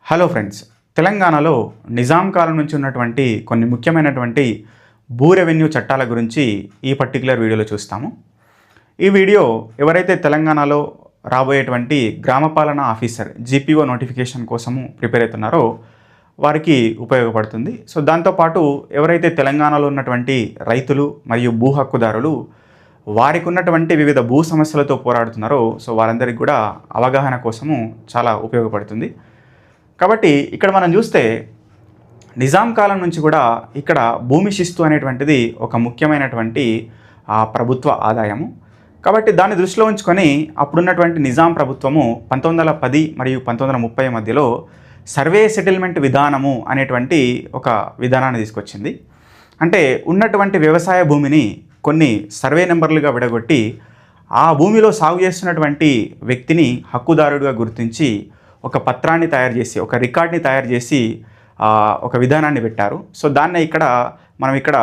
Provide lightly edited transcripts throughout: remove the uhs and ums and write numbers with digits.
Hello friends, తెలంగాణలో నిజాం కాలం నుంచి ఉన్నటువంటి కొన్ని ముఖ్యమైనటువంటి భూ రెవెన్యూ చట్టాల గురించి ఈ పర్టికులర్ వీడియోలో చూస్తాము. ఈ వీడియో ఎవరైతే తెలంగాణలో రాబోయేటువంటి గ్రామపాలన ఆఫీసర్ జీపీఓ నోటిఫికేషన్ కోసము ప్రిపేర్ అవుతున్నారో వారికి ఉపయోగపడుతుంది. సో దాంతోపాటు ఎవరైతే తెలంగాణలో ఉన్నటువంటి రైతులు మరియు భూ హక్కుదారులు వారికి ఉన్నటువంటి వివిధ భూ సమస్యలతో పోరాడుతున్నారో సో వారందరికీ కూడా అవగాహన కోసము చాలా ఉపయోగపడుతుంది. కాబట్టి ఇక్కడ మనం చూస్తే నిజాం కాలం నుంచి కూడా ఇక్కడ భూమి శిస్తు అనేటువంటిది ఒక ముఖ్యమైనటువంటి ప్రభుత్వ ఆదాయము. కాబట్టి దాన్ని దృష్టిలో ఉంచుకొని అప్పుడున్నటువంటి నిజాం ప్రభుత్వము 1910 మరియు 1930 మధ్యలో సర్వే సెటిల్మెంట్ విధానము అనేటువంటి ఒక విధానాన్ని తీసుకొచ్చింది. అంటే ఉన్నటువంటి వ్యవసాయ భూమిని కొన్ని సర్వే నెంబర్లుగా విడగొట్టి ఆ భూమిలో సాగు చేస్తున్నటువంటి వ్యక్తిని హక్కుదారుడిగా గుర్తించి ఒక పత్రాన్ని తయారు చేసి ఒక రికార్డ్ని తయారు చేసి ఒక విధానాన్ని పెట్టారు. సో దాన్నే మనం ఇక్కడ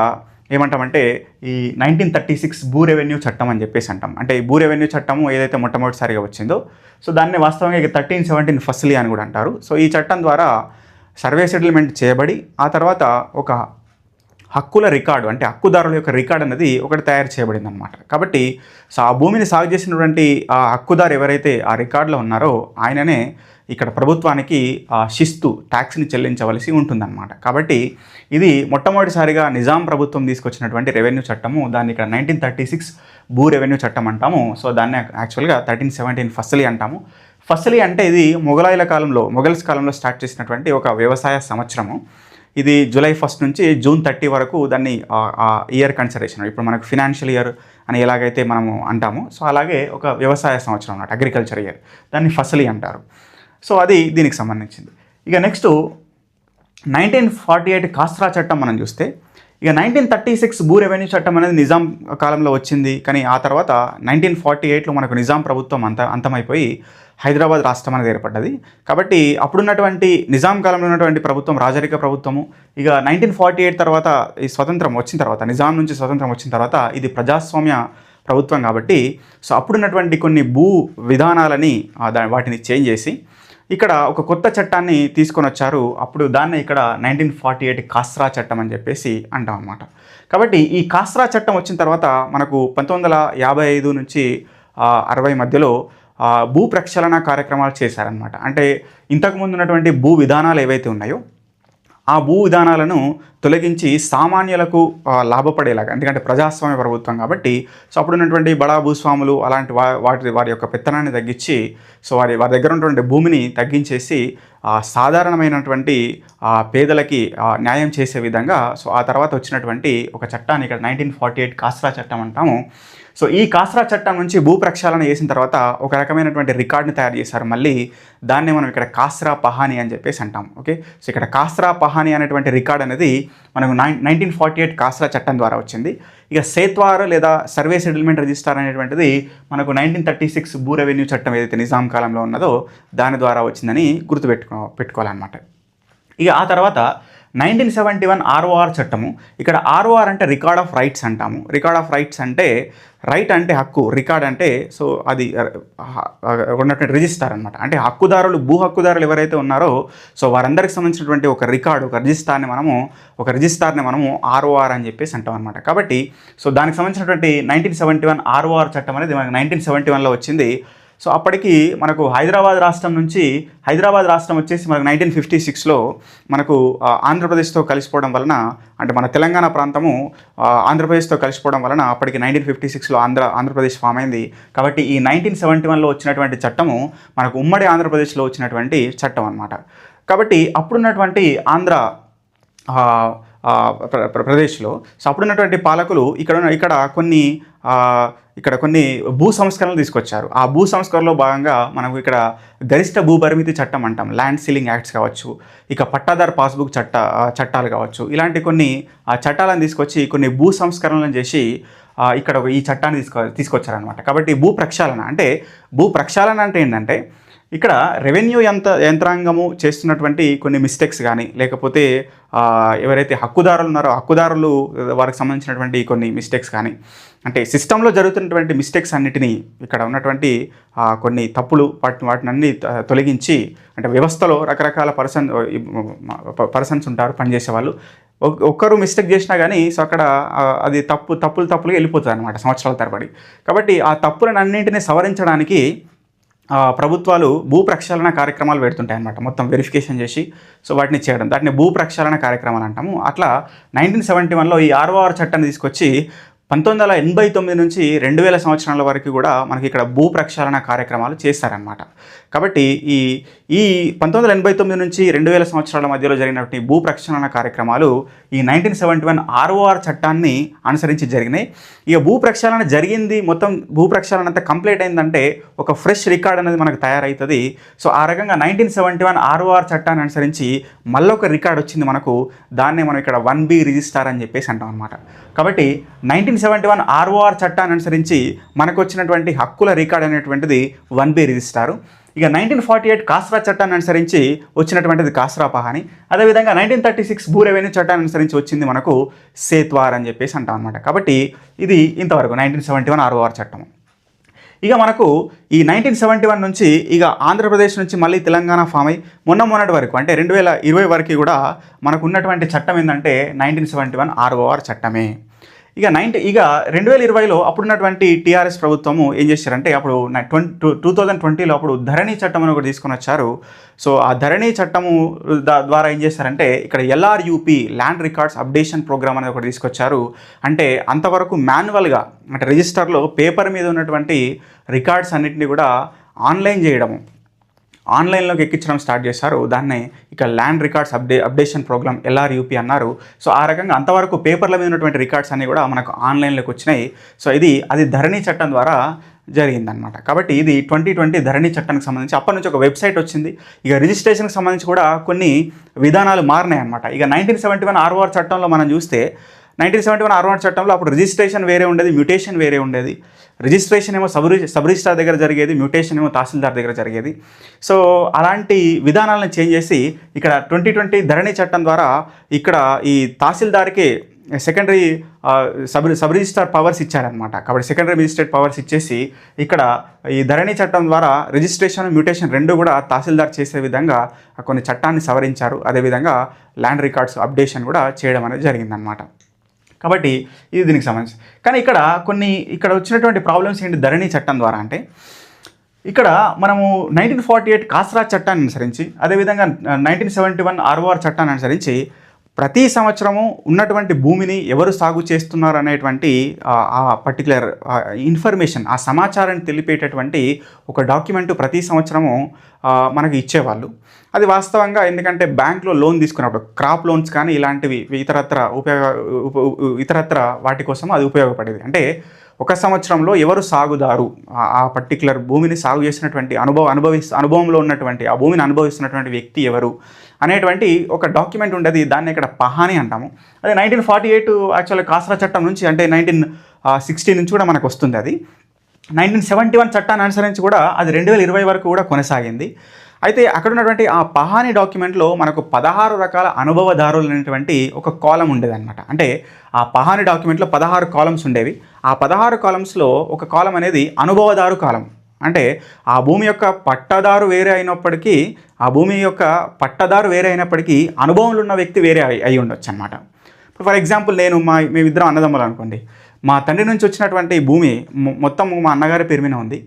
ఏమంటామంటే ఈ 1936 భూ రెవెన్యూ చట్టం అని చెప్పేసి అంటాం. అంటే ఈ భూ రెవెన్యూ చట్టము ఏదైతే మొట్టమొదటిసారిగా వచ్చిందో సో దాన్ని వాస్తవంగా 1317 ఫస్లీ అని కూడా అంటారు. సో ఈ చట్టం ద్వారా సర్వే సెటిల్మెంట్ చేయబడి ఆ తర్వాత ఒక హక్కుల రికార్డు అంటే హక్కుదారుల యొక్క రికార్డు అనేది ఒకటి తయారు చేయబడింది అనమాట. కాబట్టి సో ఆ భూమిని సాగు చేసినటువంటి ఆ హక్కుదారు ఎవరైతే ఆ రికార్డులో ఉన్నారో ఆయననే ఇక్కడ ప్రభుత్వానికి శిస్తు ట్యాక్స్ని చెల్లించవలసి ఉంటుందన్నమాట. కాబట్టి ఇది మొట్టమొదటిసారిగా నిజాం ప్రభుత్వం తీసుకొచ్చినటువంటి రెవెన్యూ చట్టము. దాన్ని ఇక్కడ 1936 భూ రెవెన్యూ చట్టం అంటాము. సో దాన్ని యాక్చువల్గా 1317 ఫస్లీ అంటాము. ఫస్లీ అంటే ఇది మొఘల్స్ కాలంలో స్టార్ట్ చేసినటువంటి ఒక వ్యవసాయ సంవత్సరము. ఇది జూలై 1 నుంచి జూన్ 30 వరకు దాన్ని ఇయర్ కన్సిడరేషన్. ఇప్పుడు మనకు ఫినాన్షియల్ ఇయర్ అని ఎలాగైతే మనము అంటామో సో అలాగే ఒక వ్యవసాయ సంవత్సరం అన్నమాట, అగ్రికల్చర్ ఇయర్, దాన్ని ఫస్లీ అంటారు. సో అది దీనికి సంబంధించింది. ఇక నెక్స్ట్ 1948 కాస్రా చట్టం మనం చూస్తే ఇక 1936 భూ రెవెన్యూ చట్టం అనేది నిజాం కాలంలో వచ్చింది. కానీ ఆ తర్వాత 1948లో మనకు నిజాం ప్రభుత్వం అంతమైపోయి హైదరాబాద్ రాష్ట్రం అనేది ఏర్పడ్డది. కాబట్టి అప్పుడున్నటువంటి నిజాం కాలంలో ఉన్నటువంటి ప్రభుత్వం రాజరిక ప్రభుత్వము. ఇక 1948 తర్వాత ఈ స్వతంత్రం వచ్చిన తర్వాత నిజాం నుంచి స్వతంత్రం వచ్చిన తర్వాత ఇది ప్రజాస్వామ్య ప్రభుత్వం. కాబట్టి సో అప్పుడున్నటువంటి కొన్ని భూ విధానాలని వాటిని చేంజ్ చేసి ఇక్కడ ఒక కొత్త చట్టాన్ని తీసుకొని వచ్చారు. అప్పుడు దాన్ని ఇక్కడ 1948 కాస్రా చట్టం అని చెప్పేసి అంటాం అన్నమాట. కాబట్టి ఈ కాస్రా చట్టం వచ్చిన తర్వాత మనకు 1955 నుంచి 60 మధ్యలో భూ ప్రక్షాళన కార్యక్రమాలు చేశారనమాట. అంటే ఇంతకుముందు ఉన్నటువంటి భూ విధానాలు ఏవైతే ఉన్నాయో ఆ భూ విధానాలను తొలగించి సామాన్యులకు లాభపడేలాగా, ఎందుకంటే ప్రజాస్వామ్య ప్రభుత్వం కాబట్టి సో అప్పుడు ఉన్నటువంటి బడా భూస్వాములు అలాంటి వారి యొక్క పెత్తనాన్ని తగ్గించి సో వారి దగ్గర ఉన్నటువంటి భూమిని తగ్గించేసి సాధారణమైనటువంటి పేదలకి న్యాయం చేసే విధంగా సో ఆ తర్వాత వచ్చినటువంటి ఒక చట్టాన్ని ఇక్కడ 1948 కాస్రా చట్టం అంటాము. సో ఈ కాస్రా చట్టం నుంచి భూ ప్రక్షాళన చేసిన తర్వాత ఒక రకమైనటువంటి రికార్డుని తయారు చేశారు. మళ్ళీ దాన్నే మనం ఇక్కడ కాస్రా పహానీ అని చెప్పేసి అంటాం. ఓకే, సో ఇక్కడ కాస్రా పహానీ అనేటువంటి రికార్డ్ అనేది మనకు 1948 కాస్రా చట్టం ద్వారా వచ్చింది. ఇక సేత్వార్ లేదా సర్వే సెటిల్మెంట్ రిజిస్టర్ అనేటువంటిది మనకు 1936 భూ రెవెన్యూ చట్టం ఏదైతే నిజాం కాలంలో ఉన్నదో దాని ద్వారా వచ్చిందని పెట్టుకోవాలన్నమాట. ఇక ఆ తర్వాత 1971 ఆర్ఓఆర్ చట్టము. ఇక్కడ ఆర్ఓఆర్ అంటే రికార్డ్ ఆఫ్ రైట్స్ అంటాము. రికార్డ్ ఆఫ్ రైట్స్ అంటే రైట్ అంటే హక్కు, రికార్డ్ అంటే సో అది ఉన్నటువంటి రిజిస్టర్ అనమాట. అంటే భూ హక్కుదారులు ఎవరైతే ఉన్నారో సో వారందరికి సంబంధించినటువంటి ఒక రికార్డు, ఒక రిజిస్టార్ని మనము ఆర్ఓఆర్ అని చెప్పేసి అంటాం అనమాట. కాబట్టి సో దానికి సంబంధించినటువంటి 1971 ఆర్ఓఆర్ చట్టం అనేది మనకు 1971లో వచ్చింది. సో అప్పటికి మనకు హైదరాబాద్ రాష్ట్రం వచ్చేసి మనకు 1956లో మనకు ఆంధ్రప్రదేశ్తో కలిసిపోవడం వలన, అంటే మన తెలంగాణ ప్రాంతము ఆంధ్రప్రదేశ్తో కలిసిపోవడం వలన అప్పటికి 1956లో ఆంధ్రప్రదేశ్ ఫామ్ అయింది. కాబట్టి ఈ 1971లో వచ్చినటువంటి చట్టము మనకు ఉమ్మడి ఆంధ్రప్రదేశ్లో వచ్చినటువంటి చట్టం అన్నమాట. కాబట్టి అప్పుడున్నటువంటి ఆంధ్ర ప్రదేశ్లో సో అప్పుడున్నటువంటి పాలకులు ఇక్కడ కొన్ని భూ సంస్కరణలు తీసుకొచ్చారు. ఆ భూ సంస్కరణలో భాగంగా మనకు ఇక్కడ గరిష్ట భూ పరిమితి చట్టం అంటాం, ల్యాండ్ సీలింగ్ యాక్ట్స్ కావచ్చు, ఇక పట్టాదార్ పాస్బుక్ చట్టాలు కావచ్చు, ఇలాంటి కొన్ని చట్టాలను తీసుకొచ్చి కొన్ని భూ సంస్కరణలను చేసి ఇక్కడ ఈ చట్టాన్ని తీసుకొచ్చారనమాట. కాబట్టి భూ ప్రక్షాళన అంటే ఏంటంటే ఇక్కడ రెవెన్యూ యంత్రాంగము చేస్తున్నటువంటి కొన్ని మిస్టేక్స్ కానీ, లేకపోతే ఎవరైతే హక్కుదారులు ఉన్నారో హక్కుదారులు వారికి సంబంధించినటువంటి కొన్ని మిస్టేక్స్ కానీ, అంటే సిస్టంలో జరుగుతున్నటువంటి మిస్టేక్స్ అన్నిటినీ ఇక్కడ ఉన్నటువంటి కొన్ని తప్పులు వాటిని అన్ని తొలగించి, అంటే వ్యవస్థలో రకరకాల పర్సన్స్ ఉంటారు పనిచేసే వాళ్ళు. ఒక్కరు మిస్టేక్ చేసినా కానీ సో అక్కడ అది తప్పులుగా వెళ్ళిపోతుంది అనమాట సంవత్సరాల తరబడి. కాబట్టి ఆ తప్పులను అన్నింటినీ సవరించడానికి ప్రభుత్వాలు భూ ప్రక్షాళన కార్యక్రమాలు పెడుతుంటాయి అన్నమాట. మొత్తం వెరిఫికేషన్ చేసి సో వాటిని చేయడం, దాటిని భూ ప్రక్షాళన కార్యక్రమాలు అంటాము. అట్లా 1971లో ఈ ROR చట్టాన్ని తీసుకొచ్చి 1989 నుంచి 2000 సంవత్సరాల వరకు కూడా మనకి ఇక్కడ భూ ప్రక్షాళన కార్యక్రమాలు చేస్తారనమాట. కాబట్టి ఈ 1989 నుంచి 2000 సంవత్సరాల మధ్యలో జరిగినటువంటి భూ ప్రక్షాళన కార్యక్రమాలు ఈ 1971 ROR చట్టాన్ని అనుసరించి జరిగినాయి. ఇక భూ ప్రక్షాళన జరిగింది, మొత్తం భూ ప్రక్షాళన అంతా కంప్లీట్ అయిందంటే ఒక ఫ్రెష్ రికార్డ్ అనేది మనకు తయారవుతుంది. సో ఆ రకంగా 1971 ROR చట్టాన్ని అనుసరించి మళ్ళొక రికార్డ్ వచ్చింది మనకు. దాన్నే మనం ఇక్కడ 1B రిజిస్టార్ అని చెప్పేసి అంటాం అనమాట. కాబట్టి 1971 ROR చట్టాన్ని అనుసరించి మనకు వచ్చినటువంటి హక్కుల రికార్డ్ అనేటువంటిది 1B రిజిస్టారు. ఇక 1948 కాస్రా చట్టాన్ని అనుసరించి వచ్చినటువంటిది కాస్రా పహాని. అదేవిధంగా 1936 భూ రెవెన్యూ చట్టాన్ని అనుసరించి వచ్చింది మనకు సేత్వార్ అని చెప్పేసి అంటాం అనమాట. కాబట్టి ఇది ఇంతవరకు 1971 ROR చట్టం. ఇక మనకు ఈ 1971 నుంచి ఇక ఆంధ్రప్రదేశ్ నుంచి మళ్ళీ తెలంగాణ ఫామ్ అయ్యి మొన్నటి వరకు అంటే 2020 వరకు కూడా మనకు ఉన్నటువంటి చట్టం ఏంటంటే 1971 ROR చట్టమే. ఇక 2020లో అప్పుడున్నటువంటి టీఆర్ఎస్ ప్రభుత్వము ఏం చేశారంటే అప్పుడు 2020లో అప్పుడు ధరణి చట్టం అని ఒకటి తీసుకొని వచ్చారు. సో ఆ ధరణి చట్టము ద్వారా ఏం చేశారంటే ఇక్కడ LRUP land records updation programme అనేది ఒకటి తీసుకొచ్చారు. అంటే అంతవరకు మాన్యువల్గా అంటే రిజిస్టర్లో పేపర్ మీద ఉన్నటువంటి రికార్డ్స్ అన్నింటినీ కూడా ఆన్లైన్ చేయడము, ఆన్లైన్లోకి ఎక్కించడం స్టార్ట్ చేశారు. దాన్నే ఇక land records updation programme LRUP అన్నారు. సో ఆ రకంగా అంతవరకు పేపర్ల మీద ఉన్నటువంటి రికార్డ్స్ అన్నీ కూడా మనకు ఆన్లైన్లోకి వచ్చినాయి. సో అది ధరణి చట్టం ద్వారా జరిగిందనమాట. కాబట్టి ఇది 2020 ధరణి చట్టానికి సంబంధించి అప్పటి నుంచి ఒక వెబ్సైట్ వచ్చింది. ఇక రిజిస్ట్రేషన్కి సంబంధించి కూడా కొన్ని విధానాలు మారినాయి అనమాట. ఇక 1971 ROR చట్టంలో మనం చూస్తే 1971 ROR చట్టంలో అప్పుడు రిజిస్ట్రేషన్ వేరే ఉండేది, మ్యూటేషన్ వేరే ఉండేది. రిజిస్ట్రేషన్ ఏమో సబ్ రిజిస్ట్రార్ దగ్గర జరిగేది, మ్యూటేషన్ ఏమో తహసీల్దార్ దగ్గర జరిగేది. సో అలాంటి విధానాలను చేంజ్ చేసి ఇక్కడ 2020 ధరణి చట్టం ద్వారా ఇక్కడ ఈ తహసీల్దార్కి సెకండరీ సబ్ రిజిస్ట్రార్ పవర్స్ ఇచ్చారనమాట. కాబట్టి సెకండరీ మెజిస్ట్రేట్ పవర్స్ ఇచ్చేసి ఇక్కడ ఈ ధరణి చట్టం ద్వారా రిజిస్ట్రేషన్, మ్యూటేషన్ రెండు కూడా తహసీల్దార్ చేసే విధంగా కొన్ని చట్టాన్ని సవరించారు. అదేవిధంగా ల్యాండ్ రికార్డ్స్ అప్డేషన్ కూడా చేయడం అనేది జరిగిందనమాట. కాబట్టి ఇది దీనికి సంబంధించి. కానీ ఇక్కడ వచ్చినటువంటి ప్రాబ్లమ్స్ ఏంటి ధరణి చట్టం ద్వారా అంటే ఇక్కడ మనము 1948 కాస్రా చట్టాన్ని అనుసరించి, అదేవిధంగా 1971 ROR చట్టాన్ని అనుసరించి ప్రతి సంవత్సరము ఉన్నటువంటి భూమిని ఎవరు సాగు చేస్తున్నారు అనేటువంటి ఆ పర్టికులర్ ఇన్ఫర్మేషన్, ఆ సమాచారాన్ని తెలిపేటటువంటి ఒక డాక్యుమెంట్ ప్రతి సంవత్సరము మనకి ఇచ్చేవాళ్ళు. అది వాస్తవంగా ఎందుకంటే బ్యాంక్లో లోన్ తీసుకున్నప్పుడు క్రాప్ లోన్స్ కానీ ఇలాంటివి ఇతరత్ర వాటి కోసం అది ఉపయోగపడేది. అంటే ఒక సంవత్సరంలో ఎవరు సాగుదారు, ఆ పర్టికులర్ భూమిని సాగు చేసినటువంటి అనుభవంలో ఉన్నటువంటి ఆ భూమిని అనుభవిస్తున్నటువంటి వ్యక్తి ఎవరు అనేటువంటి ఒక డాక్యుమెంట్ ఉండేది. దాన్ని ఇక్కడ పహాని అంటాము. అదే 1948 యాక్చువల్గా కాస్రా చట్టం నుంచి అంటే 1960 నుంచి కూడా మనకు వస్తుంది. అది 1971 చట్టాన్ని అనుసరించి కూడా అది 2020 వరకు కూడా కొనసాగింది. అయితే అక్కడ ఉన్నటువంటి ఆ పహాని డాక్యుమెంట్లో మనకు 16 రకాల అనుభవదారులు అనేటువంటి ఒక కాలం ఉండేదన్నమాట. అంటే ఆ పహాని డాక్యుమెంట్లో 16 కాలమ్స్ ఉండేవి. ఆ 16 కాలమ్స్లో ఒక కాలం అనేది అనుభవదారు కాలం. అంటే ఆ భూమి యొక్క పట్టదారు వేరే అయినప్పటికీ అనుభవంలో ఉన్న వ్యక్తి వేరే అయి ఉండొచ్చు అనమాట. ఫర్ ఎగ్జాంపుల్ మేమిద్దరం అన్నదమ్ములు అనుకోండి. మా తండ్రి నుంచి వచ్చినటువంటి భూమి మొత్తం మా అన్నగారి పేరు మీద ఉంది.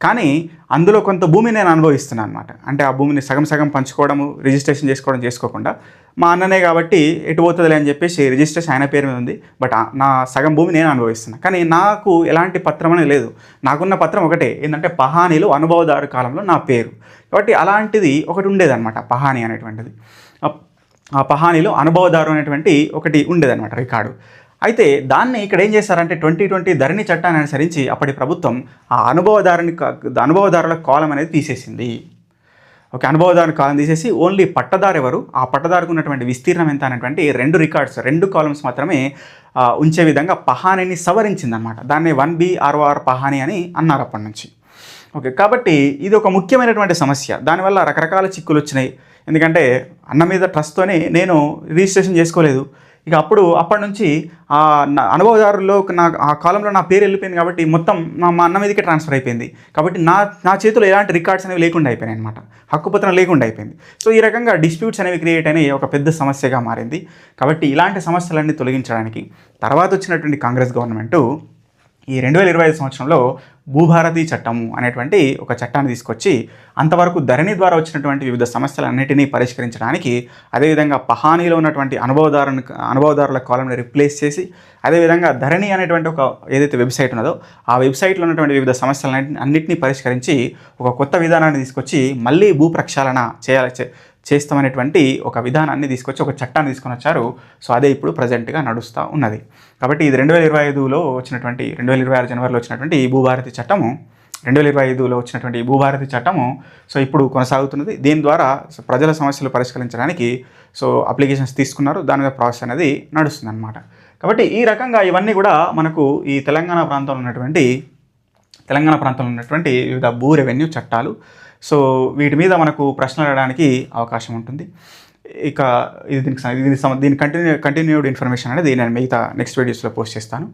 కానీ అందులో కొంత భూమి నేను అనుభవిస్తున్నాను అనమాట. అంటే ఆ భూమిని సగం పంచుకోవడము, రిజిస్ట్రేషన్ చేసుకోకుండా మా అన్ననే కాబట్టి ఎటు పోతుందిలే అని చెప్పేసి రిజిస్ట్రేషన్ ఆయన పేరు మీద ఉంది. బట్ నా సగం భూమి నేను అనుభవిస్తున్నాను. కానీ నాకు ఎలాంటి పత్రం అనేది లేదు. నాకున్న పత్రం ఒకటే, ఏంటంటే పహానీలో అనుభవదారు కాలంలో నా పేరు. కాబట్టి అలాంటిది ఒకటి ఉండేదన్నమాట పహాని అనేటువంటిది. ఆ పహానీలో అనుభవదారు అనేటువంటి ఒకటి ఉండేదన్నమాట రికార్డు. అయితే దాన్ని ఇక్కడ ఏం చేశారంటే 2020 ధరణి చట్టాన్ని అనుసరించి అప్పటి ప్రభుత్వం ఆ అనుభవదారుల కాలం అనేది తీసేసింది. ఓకే, అనుభవదారు కాలం తీసేసి ఓన్లీ పట్టదారు ఎవరు, ఆ పట్టదారుకు ఉన్నటువంటి విస్తీర్ణం ఎంత అనేటువంటి 2 కాలమ్స్ మాత్రమే ఉంచే విధంగా పహానీని సవరించిందనమాట. దాన్ని 1B ROR పహాని అని అన్నారు అప్పటి నుంచి. ఓకే. కాబట్టి ఇది ఒక ముఖ్యమైనటువంటి సమస్య. దానివల్ల రకరకాల చిక్కులు వచ్చినాయి. ఎందుకంటే అన్న మీద ట్రస్ట్‌తోనే నేను రిజిస్ట్రేషన్ చేసుకోలేదు. ఇక అప్పటి నుంచి నా అనుభవదారుల్లో ఆ కాలంలో నా పేరు వెళ్ళిపోయింది కాబట్టి మొత్తం మా అన్న మీదకే ట్రాన్స్ఫర్ అయిపోయింది. కాబట్టి నా చేతిలో ఎలాంటి రికార్డ్స్ అనేవి లేకుండా అయిపోయినాయి అనమాట. హక్కుపత్రం లేకుండా అయిపోయింది. సో ఈ రకంగా డిస్ప్యూట్స్ అనేవి క్రియేట్ అయినాయి, ఒక పెద్ద సమస్యగా మారింది. కాబట్టి ఇలాంటి సమస్యలన్నీ తొలగించడానికి తర్వాత వచ్చినటువంటి కాంగ్రెస్ గవర్నమెంటు ఈ 2025 సంవత్సరంలో భూభారతి చట్టము అనేటువంటి ఒక చట్టాన్ని తీసుకొచ్చి అంతవరకు ధరణి ద్వారా వచ్చినటువంటి వివిధ సమస్యలన్నిటినీ పరిష్కరించడానికి, అదేవిధంగా పహానీలో ఉన్నటువంటి అనుభవదారుల కాలంని రిప్లేస్ చేసి, అదేవిధంగా ధరణి అనేటువంటి ఒక ఏదైతే వెబ్సైట్ ఉన్నదో ఆ వెబ్సైట్లో ఉన్నటువంటి వివిధ సమస్యలన్నింటినీ పరిష్కరించి ఒక కొత్త విధానాన్ని తీసుకొచ్చి మళ్ళీ భూ ప్రక్షాళన చేస్తామనేటువంటి ఒక విధానాన్ని తీసుకొచ్చి ఒక చట్టాన్ని తీసుకొని వచ్చారు. సో అదే ఇప్పుడు ప్రజెంట్గా నడుస్తూ ఉన్నది. కాబట్టి ఇది 2025లో వచ్చినటువంటి 2026 జనవరిలో వచ్చినటువంటి ఈ భూభారతి చట్టము 2025లో వచ్చినటువంటి ఈ భూభారతి చట్టము సో ఇప్పుడు కొనసాగుతున్నది. దీని ద్వారా ప్రజల సమస్యలు పరిష్కరించడానికి సో అప్లికేషన్స్ తీసుకున్నారు. దాని మీద ప్రాసెస్ అనేది నడుస్తుంది అన్నమాట. కాబట్టి ఈ రకంగా ఇవన్నీ కూడా మనకు ఈ తెలంగాణ ప్రాంతంలో ఉన్నటువంటి వివిధ భూ రెవెన్యూ చట్టాలు. సో వీటి మీద మనకు ప్రశ్నలు అడగడానికి అవకాశం ఉంటుంది. ఇక దీని కంటిన్యూడ్ ఇన్ఫర్మేషన్ అనేది నేను మిగతా నెక్స్ట్ వీడియోస్లో పోస్ట్ చేస్తాను.